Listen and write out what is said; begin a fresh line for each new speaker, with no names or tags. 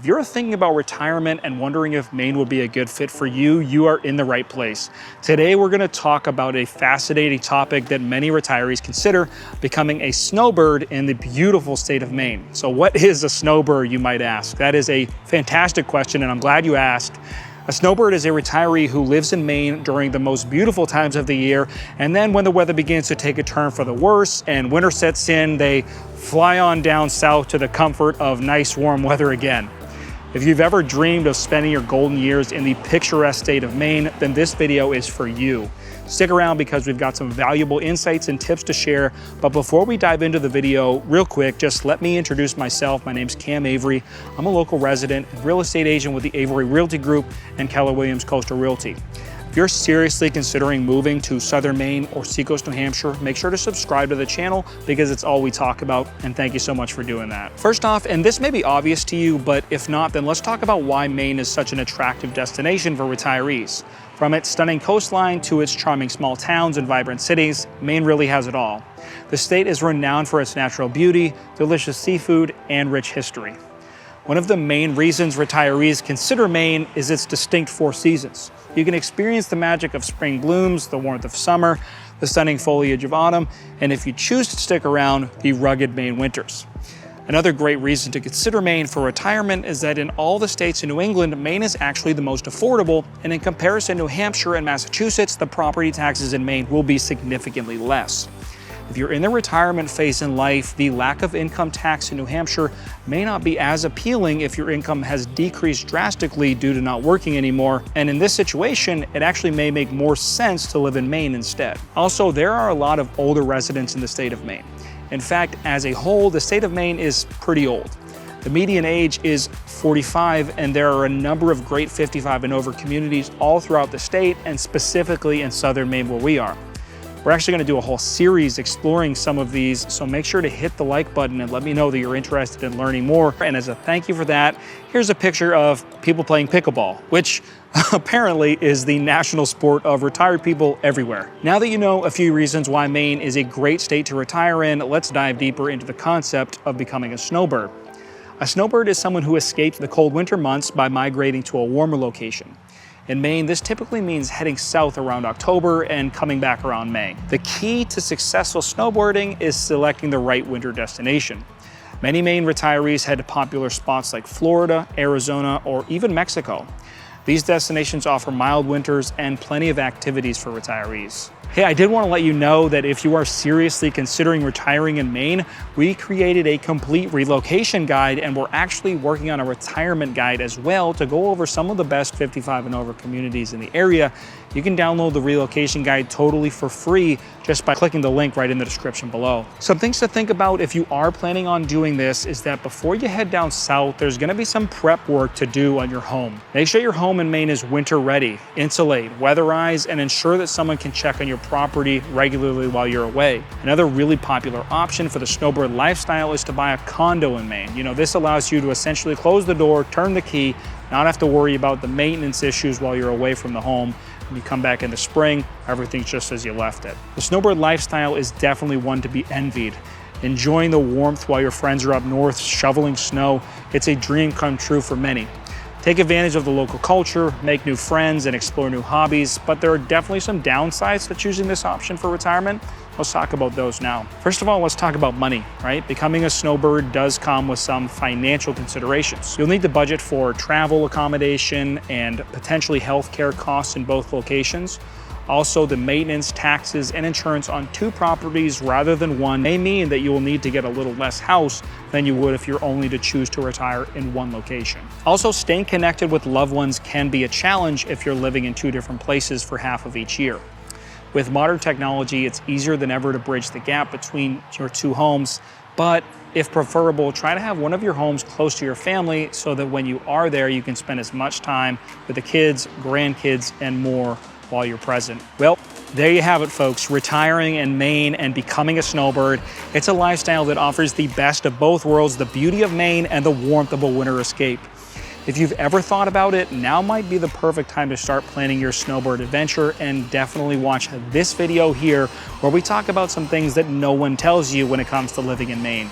If you're thinking about retirement and wondering if Maine would be a good fit for you, you are in the right place. Today, we're going to talk about a fascinating topic that many retirees consider: becoming a snowbird in the beautiful state of Maine. So what is a snowbird, you might ask? That is a fantastic question, and I'm glad you asked. A snowbird is a retiree who lives in Maine during the most beautiful times of the year, and then when the weather begins to take a turn for the worse and winter sets in, they fly on down south to the comfort of nice warm weather again. If you've ever dreamed of spending your golden years in the picturesque state of Maine, then this video is for you. Stick around because we've got some valuable insights and tips to share. But before we dive into the video, real quick, just let me introduce myself. My name's Cam Avery. I'm a local resident and real estate agent with the Avery Realty Group and Keller Coastal Realty. If you're seriously considering moving to southern Maine or Seacoast, New Hampshire, make sure to subscribe to the channel because it's all we talk about, and thank you so much for doing that. First off, and this may be obvious to you, but if not, then let's talk about why Maine is such an attractive destination for retirees. From its stunning coastline to its charming small towns and vibrant cities, Maine really has it all. The state is renowned for its natural beauty, delicious seafood, and rich history. One of the main reasons retirees consider Maine is its distinct four seasons. You can experience the magic of spring blooms, the warmth of summer, the stunning foliage of autumn, and if you choose to stick around, the rugged Maine winters. Another great reason to consider Maine for retirement is that in all the states in New England, Maine is actually the most affordable, and in comparison to New Hampshire and Massachusetts, the property taxes in Maine will be significantly less. If you're in the retirement phase in life, the lack of income tax in New Hampshire may not be as appealing if your income has decreased drastically due to not working anymore. And in this situation, it actually may make more sense to live in Maine instead. Also, there are a lot of older residents in the state of Maine. In fact, as a whole, the state of Maine is pretty old. The median age is 45, and there are a number of great 55 and over communities all throughout the state, and specifically in southern Maine where we are. We're actually going to do a whole series exploring some of these, so make sure to hit the like button and let me know that you're interested in learning more. And as a thank you for that, here's a picture of people playing pickleball, which apparently is the national sport of retired people everywhere. Now that you know a few reasons why Maine is a great state to retire in, let's dive deeper into the concept of becoming a snowbird. A snowbird is someone who escapes the cold winter months by migrating to a warmer location. In Maine, this typically means heading south around October and coming back around May. The key to successful snowboarding is selecting the right winter destination. Many Maine retirees head to popular spots like Florida, Arizona, or even Mexico. These destinations offer mild winters and plenty of activities for retirees. Hey, I did want to let you know that if you are seriously considering retiring in Maine, we created a complete relocation guide, and we're actually working on a retirement guide as well to go over some of the best 55 and over communities in the area. You can download the relocation guide totally for free just by clicking the link right in the description below. Some things to think about if you are planning on doing this is that before you head down south, there's going to be some prep work to do on your home. Make sure your home in Maine is winter ready, insulate, weatherize, and ensure that someone can check on your property regularly while you're away. Another really popular option for the snowbird lifestyle is to buy a condo in Maine. This allows you to essentially close the door, turn the key, not have to worry about the maintenance issues while you're away from the home. When you come back in the spring, everything's just as you left it. The snowbird lifestyle is definitely one to be envied. Enjoying the warmth while your friends are up north shoveling snow, it's a dream come true for many. Take advantage of the local culture, make new friends, and explore new hobbies, but there are definitely some downsides to choosing this option for retirement. Let's talk about those now. First of all, let's talk about money, right? Becoming a snowbird does come with some financial considerations. You'll need to budget for travel accommodation and potentially healthcare costs in both locations. Also, the maintenance, taxes, and insurance on two properties rather than one may mean that you will need to get a little less house than you would if you're only to choose to retire in one location. Also, staying connected with loved ones can be a challenge if you're living in two different places for half of each year. With modern technology, it's easier than ever to bridge the gap between your two homes, but if preferable, try to have one of your homes close to your family so that when you are there, you can spend as much time with the kids, grandkids, and more while you're present. Well, there you have it, folks. Retiring in Maine and becoming a snowbird. It's a lifestyle that offers the best of both worlds, the beauty of Maine and the warmth of a winter escape. If you've ever thought about it, now might be the perfect time to start planning your snowbird adventure, and definitely watch this video here where we talk about some things that no one tells you when it comes to living in Maine.